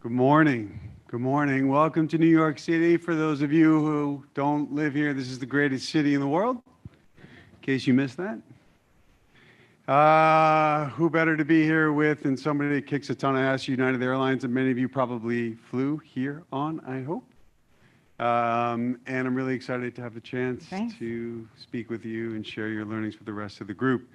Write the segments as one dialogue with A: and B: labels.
A: Good morning. Good morning. Welcome to New York City. For those of you who don't live here, this is the greatest city in the world, in case you missed that. Who better to be here with than somebody that kicks a ton of ass, United Airlines, and many of you probably flew here on, I hope. And I'm really excited to have the chance to speak with you and share your learnings with the rest of the group.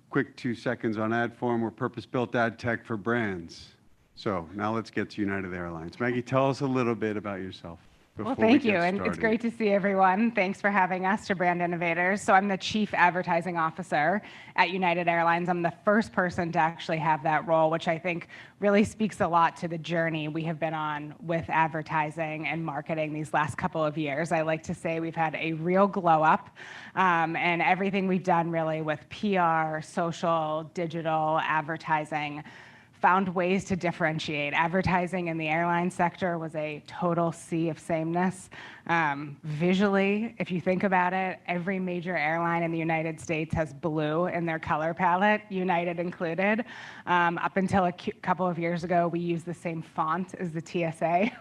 A: Quick 2 seconds on Adform. We're purpose-built ad tech for brands. So now let's get to United Airlines. Maggie, tell us a little bit about yourself.
B: Well, thank you, and it's great to see everyone. Thanks for having us to Brand Innovators. So I'm the Chief Advertising Officer at United Airlines. I'm the first person to actually have that role, which I think really speaks a lot to the journey we have been on with advertising and marketing these last couple of years. I like to say we've had a real glow up, and everything we've done really with PR, social, digital, advertising, found ways to differentiate. Advertising in the airline sector was a total sea of sameness. Visually, if you think about it, every major airline in the United States has blue in their color palette, United included. Up until a couple of years ago, we used the same font as the TSA.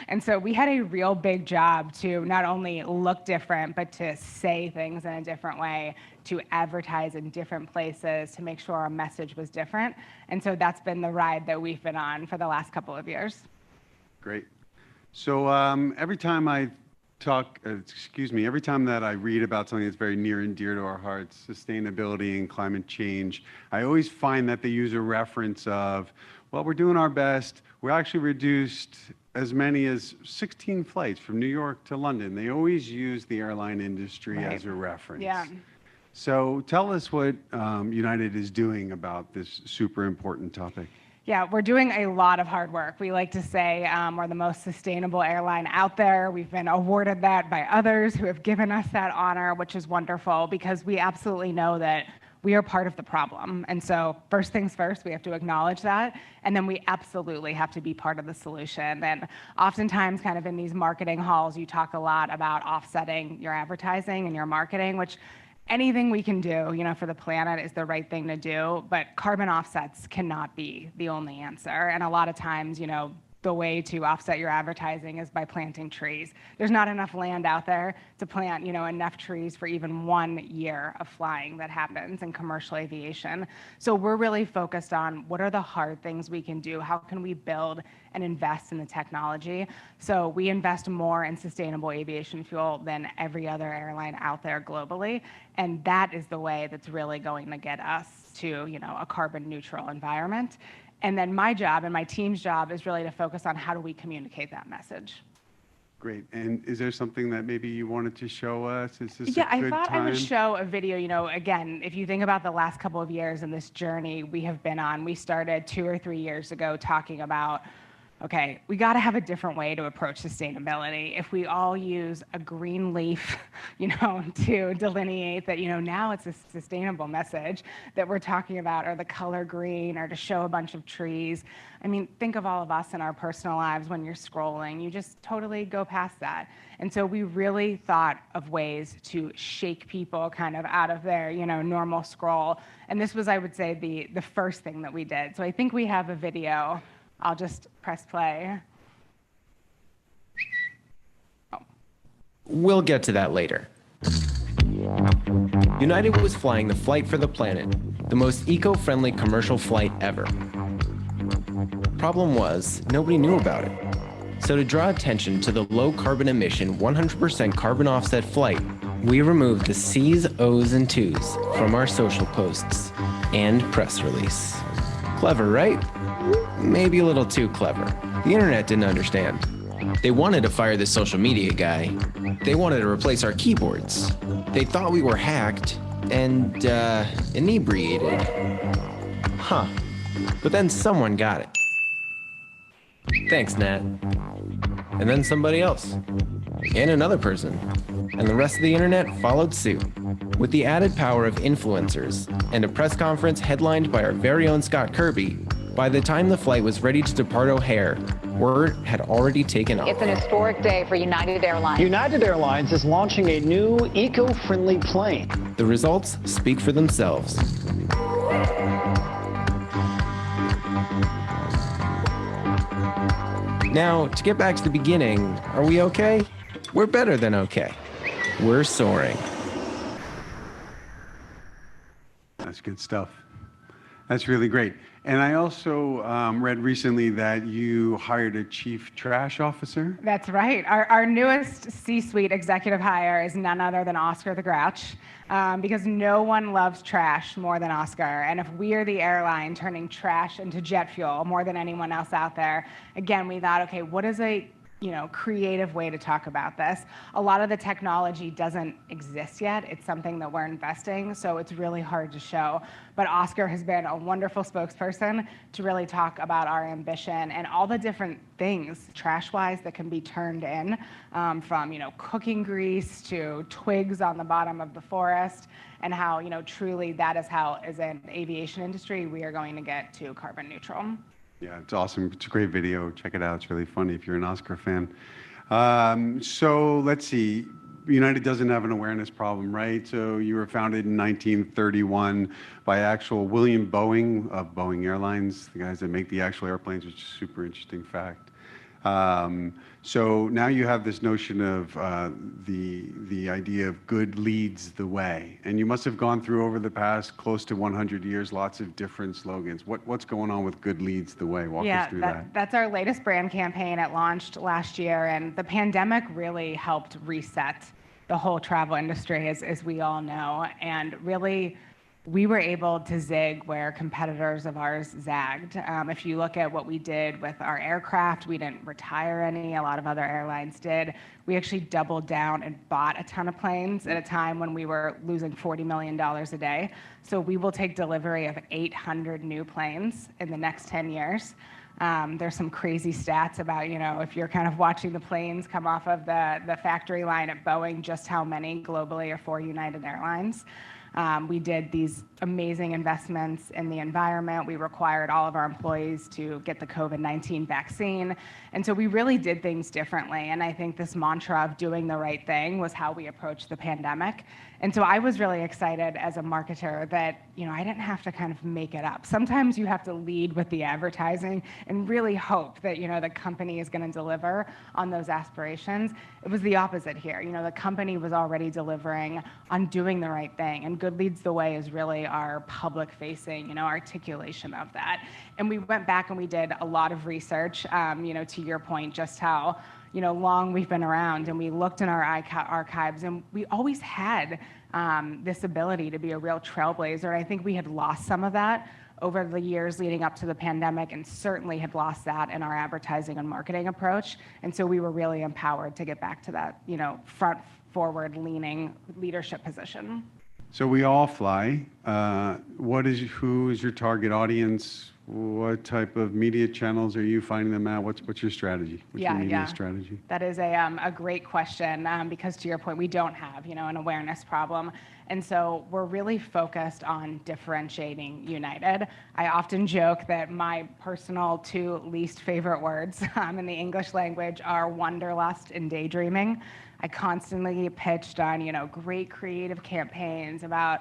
B: And so we had a real big job to not only look different, but to say things in a different way, to advertise in different places, to make sure our message was different. And so that's been the ride that we've been on for the last couple of years.
A: Great. So every time every time that I read about something that's very near and dear to our hearts, sustainability and climate change, I always find that they use a reference of, well, we're doing our best. We actually reduced as many as 16 flights from New York to London. They always use the airline industry as a reference.
B: Yeah.
A: So tell us what United is doing about this super important topic.
B: Yeah, we're doing a lot of hard work. We like to say we're the most sustainable airline out there. We've been awarded that by others who have given us that honor, which is wonderful because we absolutely know that we are part of the problem. And so first things first, we have to acknowledge that. And then we absolutely have to be part of the solution. And oftentimes kind of in these marketing halls, you talk a lot about offsetting your advertising and your marketing, which anything we can do, for the planet is the right thing to do, but carbon offsets cannot be the only answer. And a lot of times, the way to offset your advertising is by planting trees. There's not enough land out there to plant, enough trees for even 1 year of flying that happens in commercial aviation. So we're really focused on what are the hard things we can do? How can we build and invest in the technology? So we invest more in sustainable aviation fuel than every other airline out there globally. And that is the way that's really going to get us to, a carbon neutral environment. And then my job and my team's job is really to focus on how do we communicate that message.
A: Great. And is there something that maybe you wanted to show us? Is this a good
B: I thought
A: time?
B: I would show a video. Again, if you think about the last couple of years and this journey we have been on, we started 2 or 3 years ago talking about, okay, we got to have a different way to approach sustainability. If we all use a green leaf, to delineate that, now it's a sustainable message that we're talking about, or the color green, or to show a bunch of trees. I mean, think of all of us in our personal lives when you're scrolling. You just totally go past that. And so we really thought of ways to shake people kind of out of their, normal scroll. And this was, I would say, the first thing that we did. So I think we have a video. I'll just press play.
C: We'll get to that later. United was flying the Flight for the Planet, the most eco-friendly commercial flight ever. Problem was, nobody knew about it. So to draw attention to the low carbon emission, 100% carbon offset flight, we removed the C's, O's, and 2's from our social posts and press release. Clever, right? Maybe a little too clever. The internet didn't understand. They wanted to fire the social media guy. They wanted to replace our keyboards. They thought we were hacked and inebriated. Huh. But then someone got it. Thanks, Nat. And then somebody else. And another person. And the rest of the internet followed suit. With the added power of influencers and a press conference headlined by our very own Scott Kirby, by the time the flight was ready to depart O'Hare, word had already taken off.
D: It's an historic day for United Airlines.
E: United Airlines is launching a new eco-friendly plane.
C: The results speak for themselves. Now, to get back to the beginning, are we okay? We're better than okay. We're soaring.
A: That's good stuff. That's really great. And I also read recently that you hired a chief trash officer.
B: That's right. Our newest C-suite executive hire is none other than Oscar the Grouch, because no one loves trash more than Oscar. And if we are the airline turning trash into jet fuel more than anyone else out there, again, we thought, okay, what is a creative way to talk about this? A lot of the technology doesn't exist yet. It's something that we're investing, so it's really hard to show. But Oscar has been a wonderful spokesperson to really talk about our ambition and all the different things, trash-wise, that can be turned in, from cooking grease to twigs on the bottom of the forest, and how truly that is how, as an aviation industry, we are going to get to carbon neutral.
A: Yeah, it's awesome. It's a great video. Check it out. It's really funny if you're an Oscar fan. So let's see. United doesn't have an awareness problem, right? So you were founded in 1931 by actual William Boeing of Boeing Airlines, the guys that make the actual airplanes, which is a super interesting fact. So now you have this notion of the idea of good leads the way, and you must have gone through over the past close to 100 years lots of different slogans. What's going on with good leads the way? Walk us through that.
B: That's our latest brand campaign. It launched last year, and the pandemic really helped reset the whole travel industry, as we all know, and really we were able to zig where competitors of ours zagged. If you look at what we did with our aircraft, we didn't retire any. A lot of other airlines did. We actually doubled down and bought a ton of planes at a time when we were losing $40 million a day. So we will take delivery of 800 new planes in the next 10 years. There's some crazy stats about, if you're kind of watching the planes come off of the factory line at Boeing, just how many globally are for United Airlines. We did these amazing investments in the environment. We required all of our employees to get the COVID-19 vaccine. And so we really did things differently. And I think this mantra of doing the right thing was how we approached the pandemic. And so I was really excited as a marketer that, I didn't have to kind of make it up. Sometimes you have to lead with the advertising and really hope that, the company is going to deliver on those aspirations. It was the opposite here. The company was already delivering on doing the right thing. And Good Leads the Way is really our public-facing, articulation of that. And we went back and we did a lot of research, to your point, just how, long we've been around, and we looked in our archives, and we always had this ability to be a real trailblazer. I think we had lost some of that over the years leading up to the pandemic, and certainly had lost that in our advertising and marketing approach. And so we were really empowered to get back to that, front forward leaning leadership position.
A: So we all fly. Who is your target audience? What type of media channels are you finding them at? What's your strategy? What's your media strategy?
B: That is a great question, because to your point, we don't have, an awareness problem. And so we're really focused on differentiating United. I often joke that my personal two least favorite words in the English language are wanderlust and daydreaming. I constantly pitched on, great creative campaigns about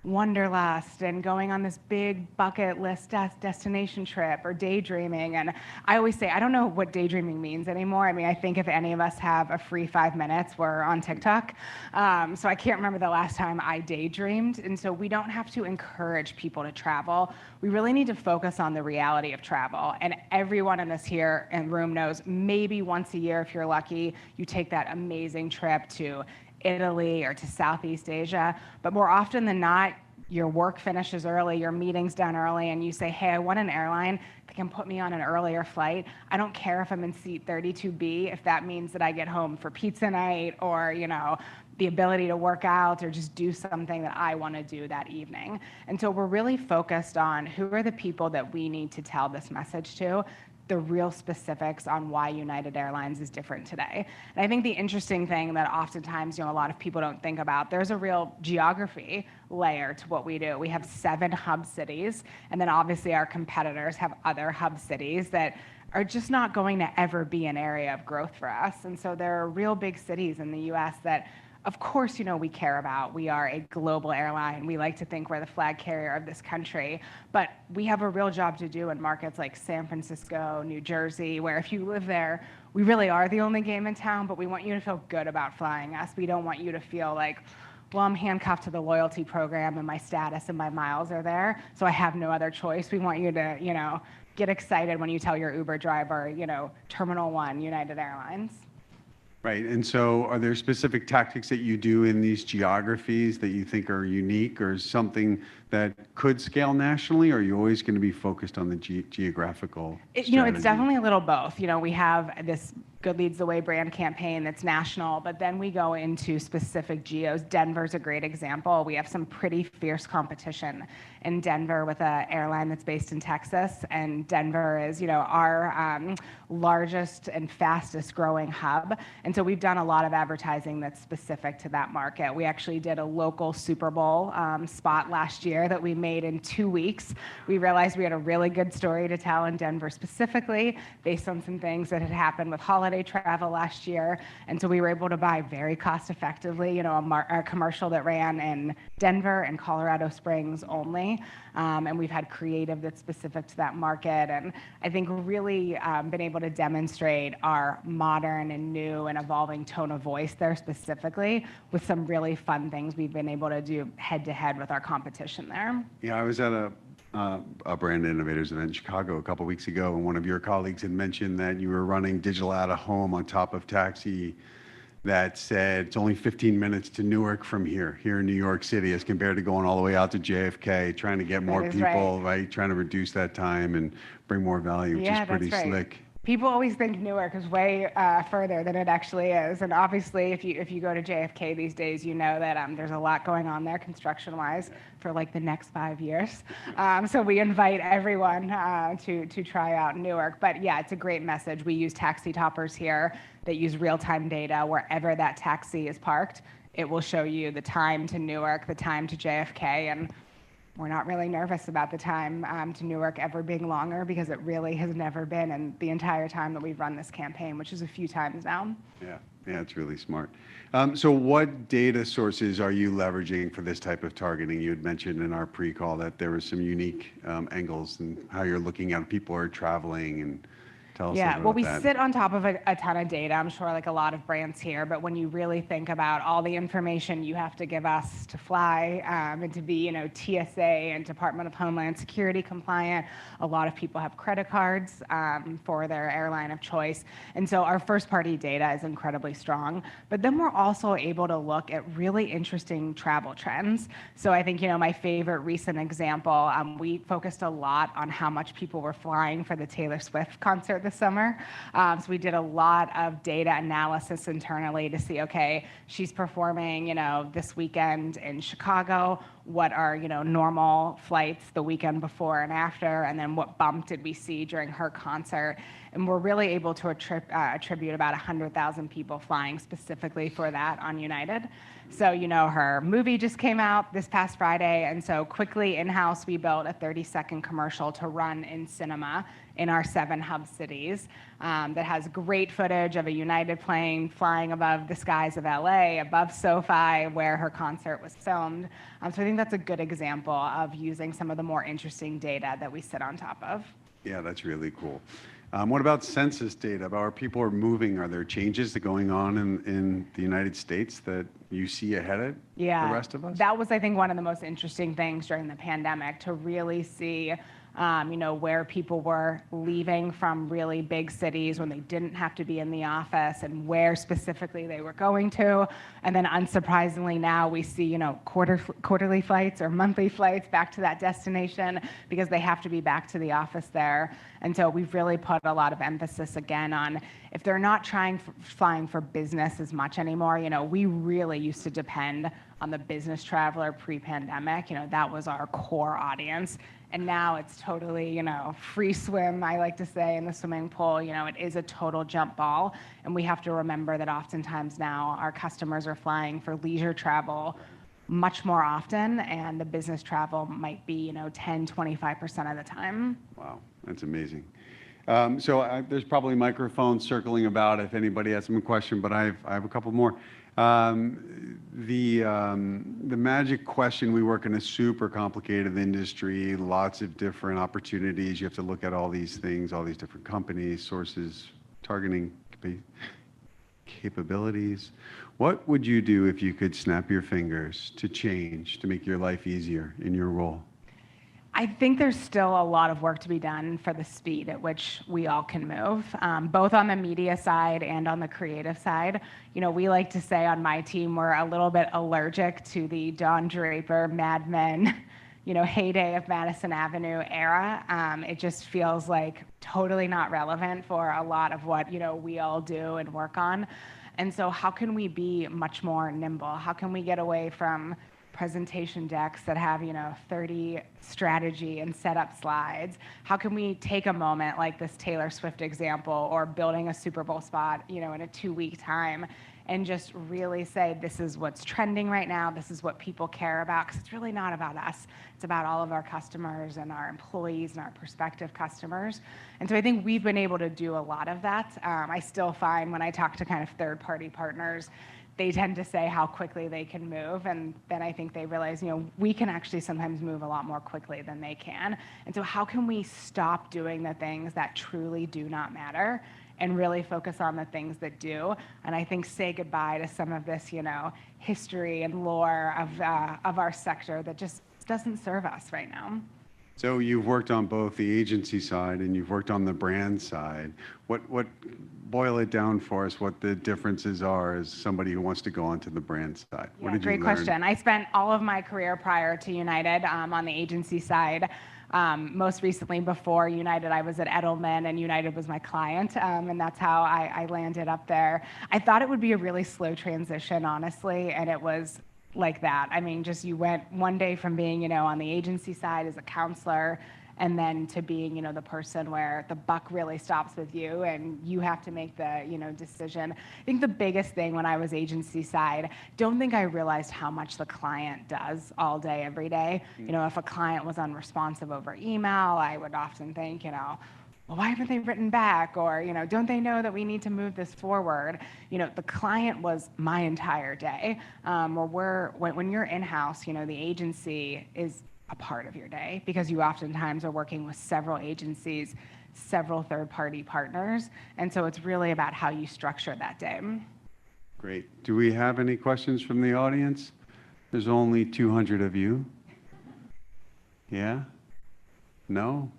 B: wanderlust and going on this big bucket list destination trip, or daydreaming. And I always say, I don't know what daydreaming means anymore. I mean, I think if any of us have a free 5 minutes, we're on TikTok. So I can't remember the last time I daydreamed. And so we don't have to encourage people to travel. We really need to focus on the reality of travel. And everyone in this here in room knows maybe once a year, if you're lucky, you take that amazing trip to Italy or to Southeast Asia. But more often than not, your work finishes early, your meeting's done early, and you say, hey, I want an airline that can put me on an earlier flight. I don't care if I'm in seat 32B, if that means that I get home for pizza night, or, the ability to work out, or just do something that I want to do that evening. And so we're really focused on who are the people that we need to tell this message to, the real specifics on why United Airlines is different today. And I think the interesting thing that oftentimes, a lot of people don't think about, there's a real geography layer to what we do. We have 7 hub cities, and then obviously our competitors have other hub cities that are just not going to ever be an area of growth for us. And so there are real big cities in the US that of course, we care about. We are a global airline. We like to think we're the flag carrier of this country, but we have a real job to do in markets like San Francisco, New Jersey, where if you live there, we really are the only game in town, but we want you to feel good about flying us. We don't want you to feel like, well, I'm handcuffed to the loyalty program and my status and my miles are there, so I have no other choice. We want you to, get excited when you tell your Uber driver, Terminal 1, United Airlines.
A: Right. And so are there specific tactics that you do in these geographies that you think are unique or something that could scale nationally? Or are you always going to be focused on the geographical
B: It's
A: strategy?
B: definitely a little both. We have this Good Leads the Way brand campaign that's national, but then we go into specific geos. Denver's a great example. We have some pretty fierce competition in Denver with an airline that's based in Texas, and Denver is, our largest and fastest growing hub. And so we've done a lot of advertising that's specific to that market. We actually did a local Super Bowl spot last year that we made in 2 weeks. We realized we had a really good story to tell in Denver specifically, based on some things that had happened with holiday travel last year. And so we were able to buy very cost effectively, a commercial that ran in Denver and Colorado Springs only. And we've had creative that's specific to that market. And I think really been able to demonstrate our modern and new and evolving tone of voice there specifically with some really fun things we've been able to do head to head with our competition there.
A: Yeah, I was at a Brand Innovators event in Chicago a couple weeks ago, and one of your colleagues had mentioned that you were running digital out of home on top of taxi that said it's only 15 minutes to Newark from here in New York City, as compared to going all the way out to JFK, trying to get more people, right? Trying to reduce that time and bring more value, which is pretty slick.
B: People always think Newark is way further than it actually is, and obviously, if you go to JFK these days, you know that there's a lot going on there construction-wise for like the next 5 years. So we invite everyone to try out Newark. But yeah, it's a great message. We use taxi toppers here that use real-time data wherever that taxi is parked. It will show you the time to Newark, the time to JFK, and we're not really nervous about the time to Newark ever being longer, because it really has never been in the entire time that we've run this campaign, which is a few times now.
A: Yeah, it's really smart. So what data sources are you leveraging for this type of targeting? You had mentioned in our pre-call that there were some unique angles and how you're looking at people who are traveling, and tell us about that.
B: Well, we sit on top of a ton of data. I'm sure like a lot of brands here, but when you really think about all the information you have to give us to fly and to be, TSA and Department of Homeland Security compliant, a lot of people have credit cards for their airline of choice. And so our first party data is incredibly strong, but then we're also able to look at really interesting travel trends. So I think, my favorite recent example, we focused a lot on how much people were flying for the Taylor Swift concert this summer. So we did a lot of data analysis internally to see, okay, she's performing, this weekend in Chicago. What are, normal flights the weekend before and after, and then what bump did we see during her concert? And we're really able to attribute about 100,000 people flying specifically for that on United. So, her movie just came out this past Friday, and so quickly in-house we built a 30-second commercial to run in cinema in our 7 hub cities that has great footage of a United plane flying above the skies of LA, above SoFi, where her concert was filmed. So I think that's a good example of using some of the more interesting data that we sit on top of.
A: Yeah, that's really cool. What about census data? About where people are moving? Are there changes that are going on in the United States that you see ahead of the rest of us?
B: That was, I think, one of the most interesting things during the pandemic, to really see where people were leaving from really big cities when they didn't have to be in the office, and where specifically they were going to. And then unsurprisingly now we see, quarterly flights or monthly flights back to that destination because they have to be back to the office there. And so we've really put a lot of emphasis again on, if they're not flying for business as much anymore, we really used to depend on the business traveler pre-pandemic. That was our core audience. And now it's totally, free swim, I like to say, in the swimming pool. It is a total jump ball. And we have to remember that oftentimes now our customers are flying for leisure travel much more often, and the business travel might be, 10, 25% of the time.
A: Wow, that's amazing. So there's probably microphones circling about if anybody has some question, but I have a couple more. The magic question, we work in a super complicated industry, lots of different opportunities. You have to look at all these things, all these different companies, sources, targeting capabilities. What would you do if you could snap your fingers to change, to make your life easier in your role?
B: I think there's still a lot of work to be done for the speed at which we all can move, both on the media side and on the creative side. You know, we like to say on my team, we're a little bit allergic to the Don Draper, Mad Men, you know, heyday of Madison Avenue era. It just feels like totally not relevant for a lot of what, you know, we all do and work on. And so how can we be much more nimble? How can we get away from presentation decks that have, you know, 30 strategy and setup slides? How can we take a moment like this Taylor Swift example, or building a Super Bowl spot, you know, in a 2-week time, and just really say, this is what's trending right now, this is what people care about, because it's really not about us. It's about all of our customers and our employees and our prospective customers. And so I think we've been able to do a lot of that. I still find when I talk to kind of third-party partners, they tend to say how quickly they can move, and then I think they realize, you know, we can actually sometimes move a lot more quickly than they can. And so how can we stop doing the things that truly do not matter and really focus on the things that do? And I think say goodbye to some of this, you know, history and lore of our sector that just doesn't serve us right now.
A: So you've worked on both the agency side and you've worked on the brand side. What boil it down for us, what the differences are as somebody who wants to go onto the brand side? What did you learn?
B: Great question. I spent all of my career prior to United on the agency side. Most recently before United, I was at Edelman, and United was my client, and that's how I landed up there. I thought it would be a really slow transition, honestly, and it was like that. I mean, just you went one day from being, you know, on the agency side as a counselor, and then to being, you know, the person where the buck really stops with you and you have to make the, you know, decision. I think the biggest thing when I was agency side, don't think I realized how much the client does all day, every day. You know, if a client was unresponsive over email, I would often think, you know, well, why haven't they written back? Or, you know, don't they know that we need to move this forward? You know, the client was my entire day. When you're in-house, you know, the agency is a part of your day, because you oftentimes are working with several agencies, several third-party partners. And so it's really about how you structure that day.
A: Great. Do we have any questions from the audience? There's only 200 of you. Yeah? No?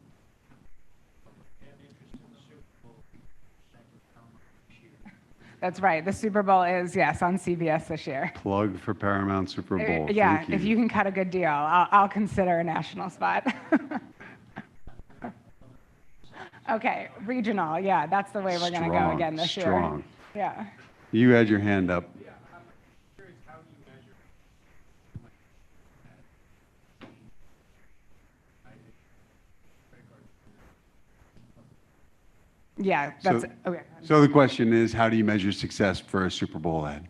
B: That's right. The Super Bowl is, yes, on CBS this year.
A: Plug for Paramount Super Bowl.
B: Yeah,
A: Thank you.
B: if you can cut a good deal, I'll consider a national spot. Okay, regional. Yeah, that's the way we're going to go again this year.
A: Strong.
B: Yeah.
A: You had your hand up.
B: Yeah, that's okay.
A: So the question is, how do you measure success for a Super Bowl ad?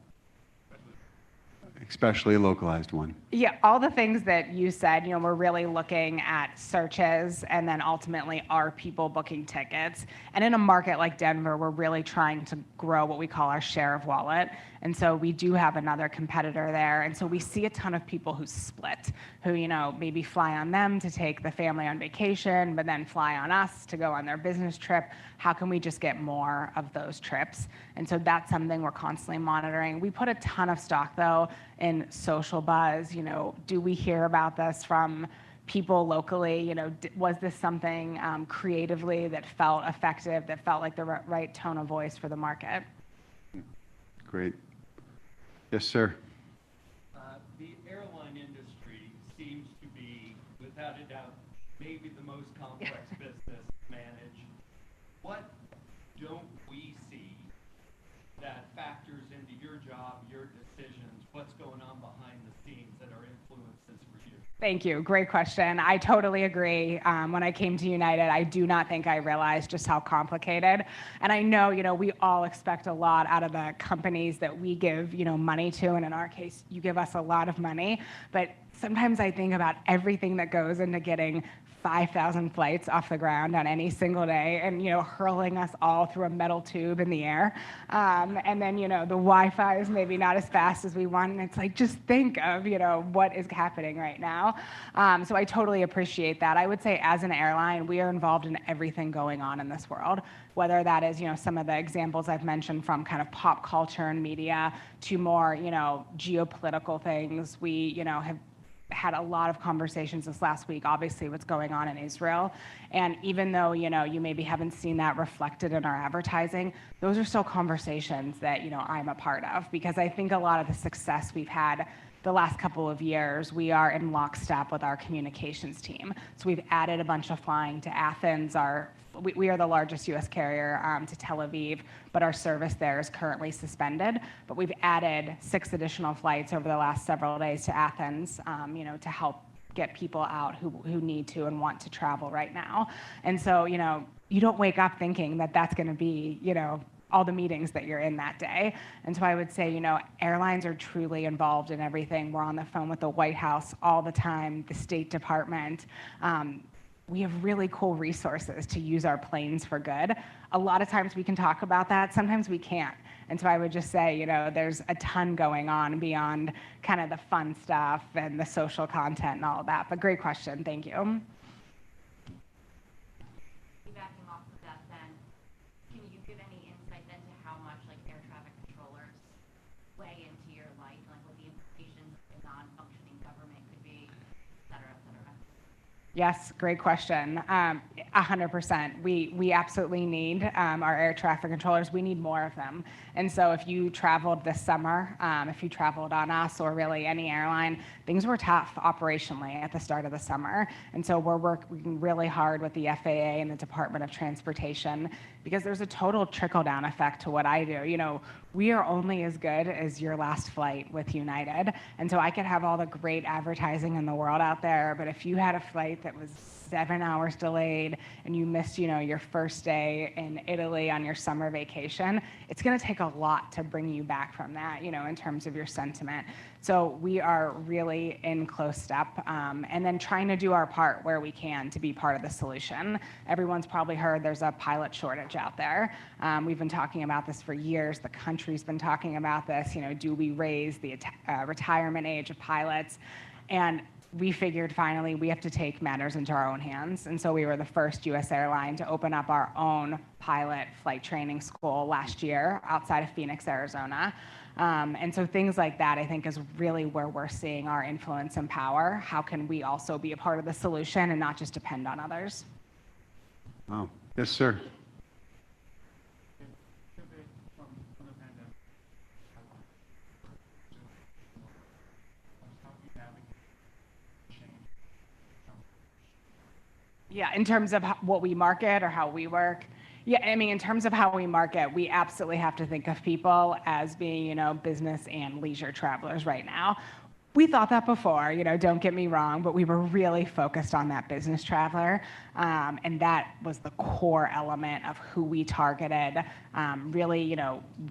A: Especially a localized one.
B: Yeah, all the things that you said, you know, we're really looking at searches, and then ultimately are people booking tickets. And in a market like Denver, we're really trying to grow what we call our share of wallet. And so we do have another competitor there. And so we see a ton of people who split, who, you know, maybe fly on them to take the family on vacation, but then fly on us to go on their business trip. How can we just get more of those trips? And so that's something we're constantly monitoring. We put a ton of stock, though, in social buzz. You know, do we hear about this from people locally? You know, was this something creatively that felt effective, that felt like the right tone of voice for the market?
A: Great. Yes, sir.
F: The airline industry seems to be, without a doubt, maybe the most complex business to manage. What don't we see that factors into your job, your decisions? What's going on behind the scenes that are influences for you?
B: Thank you. Great question. I totally agree. When I came to United, I do not think I realized just how complicated. And I know, you know, we all expect a lot out of the companies that we give, you know, money to. And in our case, you give us a lot of money. But sometimes I think about everything that goes into getting 5,000 flights off the ground on any single day and, hurling us all through a metal tube in the air. And then, the Wi-Fi is maybe not as fast as we want. And it's like, just think of, what is happening right now. So I totally appreciate that. I would say as an airline, we are involved in everything going on in this world, whether that is, some of the examples I've mentioned from kind of pop culture and media to more, geopolitical things. We, have had a lot of conversations this last week, obviously what's going on in Israel. And even though, you maybe haven't seen that reflected in our advertising, those are still conversations that, I'm a part of, because I think a lot of the success we've had the last couple of years, we are in lockstep with our communications team. So we've added a bunch of flying to Athens. We are the largest US carrier to Tel Aviv, but our service there is currently suspended. But we've added 6 additional flights over the last several days to Athens, to help get people out who need to and want to travel right now. And so, you don't wake up thinking that that's going to be, all the meetings that you're in that day. And so I would say, airlines are truly involved in everything. We're on the phone with the White House all the time, the State Department. We have really cool resources to use our planes for good. A lot of times we can talk about that, sometimes we can't. And so I would just say, there's a ton going on beyond kind of the fun stuff and the social content and all of that. But great question, thank you.
G: Backing off of that then, can you give any insight then to how much air traffic controllers weigh into your life, what the implications of a non-functioning government could be, et cetera, et cetera?
B: Yes, great question. 100%. We absolutely need our air traffic controllers. We need more of them. And so if you traveled this summer, if you traveled on us or really any airline, things were tough operationally at the start of the summer. And so we're working really hard with the FAA and the Department of Transportation, because there's a total trickle-down effect to what I do. We are only as good as your last flight with United. And so I could have all the great advertising in the world out there, but if you had a flight that was 7 hours delayed and you missed, your first day in Italy on your summer vacation, it's going to take a lot to bring you back from that, in terms of your sentiment. So we are really in close step, and then trying to do our part where we can to be part of the solution. Everyone's probably heard there's a pilot shortage out there. We've been talking about this for years. The country's been talking about this. Do we raise the retirement age of pilots? And we figured finally we have to take matters into our own hands. And so we were the first US airline to open up our own pilot flight training school last year outside of Phoenix, Arizona. And so things like that, I think, is really where we're seeing our influence and power. How can we also be a part of the solution and not just depend on others?
A: Wow. Yes, sir.
B: Yeah, in terms of what we market or how we work. Yeah, I mean, in terms of how we market, we absolutely have to think of people as being, business and leisure travelers right now. We thought that before, don't get me wrong, but we were really focused on that business traveler. And that was the core element of who we targeted. Really,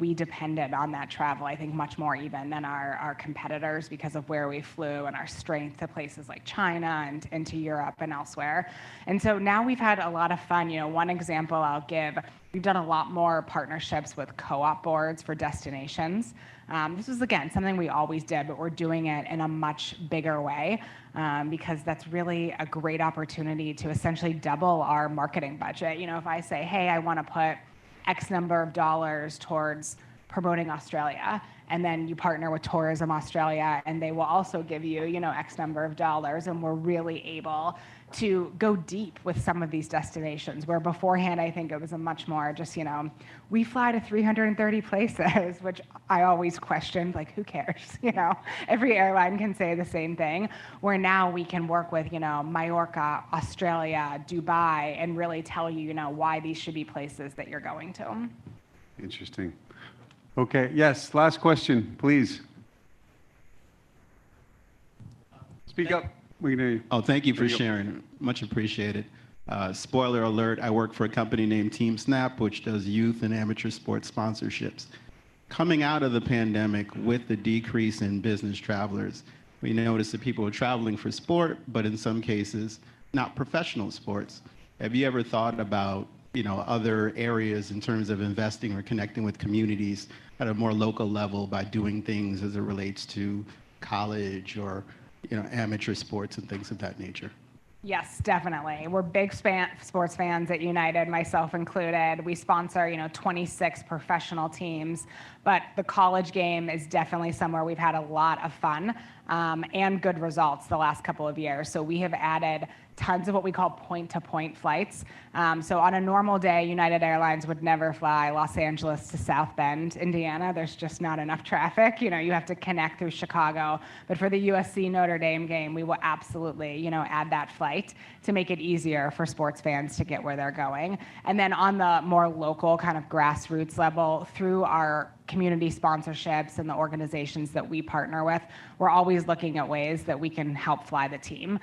B: we depended on that travel, I think, much more even than our competitors because of where we flew and our strength to places like China and into Europe and elsewhere. And so now we've had a lot of fun. One example I'll give, we've done a lot more partnerships with co-op boards for destinations. This was, again, something we always did, but we're doing it in a much bigger way because that's really a great opportunity to essentially double our marketing budget. If I say, hey, I want to put X number of dollars towards promoting Australia, and then you partner with Tourism Australia, and they will also give you, X number of dollars, and we're really able to go deep with some of these destinations, where beforehand, I think it was a much more just, we fly to 330 places, which I always questioned, who cares? Every airline can say the same thing, where now we can work with, Mallorca, Australia, Dubai, and really tell you, why these should be places that you're going to.
A: Interesting. Okay, yes, last question, please. Speak up. We can hear you.
H: Oh, thank you for sharing. Much appreciated. Spoiler alert, I work for a company named Team Snap, which does youth and amateur sports sponsorships. Coming out of the pandemic with the decrease in business travelers, We noticed that people were traveling for sport, but in some cases, not professional sports. Have you ever thought about, other areas in terms of investing or connecting with communities at a more local level by doing things as it relates to college or, amateur sports and things of that nature?
B: Yes, definitely. We're big sports fans at United, myself included. We sponsor, 26 professional teams, but the college game is definitely somewhere we've had a lot of fun and good results the last couple of years. So we have added tons of what we call point-to-point flights. So on a normal day, United Airlines would never fly Los Angeles to South Bend, Indiana. There's just not enough traffic. You have to connect through Chicago. But for the USC Notre Dame game, we will absolutely, add that flight to make it easier for sports fans to get where they're going. And then on the more local kind of grassroots level, through our community sponsorships and the organizations that we partner with, we're always looking at ways that we can help fly the team.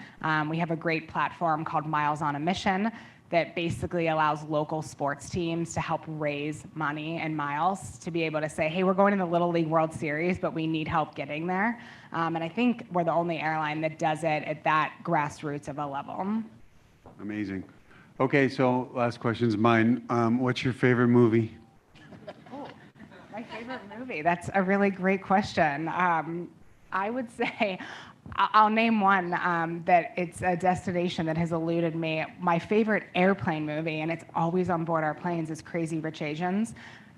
B: We have a great platform called Miles on a Mission that basically allows local sports teams to help raise money and miles to be able to say, hey, we're going to the Little League World Series, but we need help getting there. And I think we're the only airline that does it at that grassroots of a level.
A: Amazing. Okay, so last question's mine. What's your favorite movie?
B: My favorite movie? That's a really great question. I would say, I'll name one that it's a destination that has eluded me. My favorite airplane movie, and it's always on board our planes, is Crazy Rich Asians.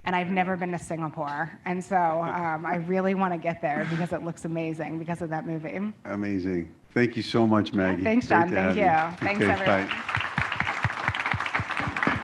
B: And I've never been to Singapore. And so I really want to get there because it looks amazing because of that movie.
A: Amazing. Thank you so much, Maggie.
B: Thanks, John.
A: Great to
B: Thank
A: have
B: you. Thanks,
A: Okay,
B: everyone.
A: bye.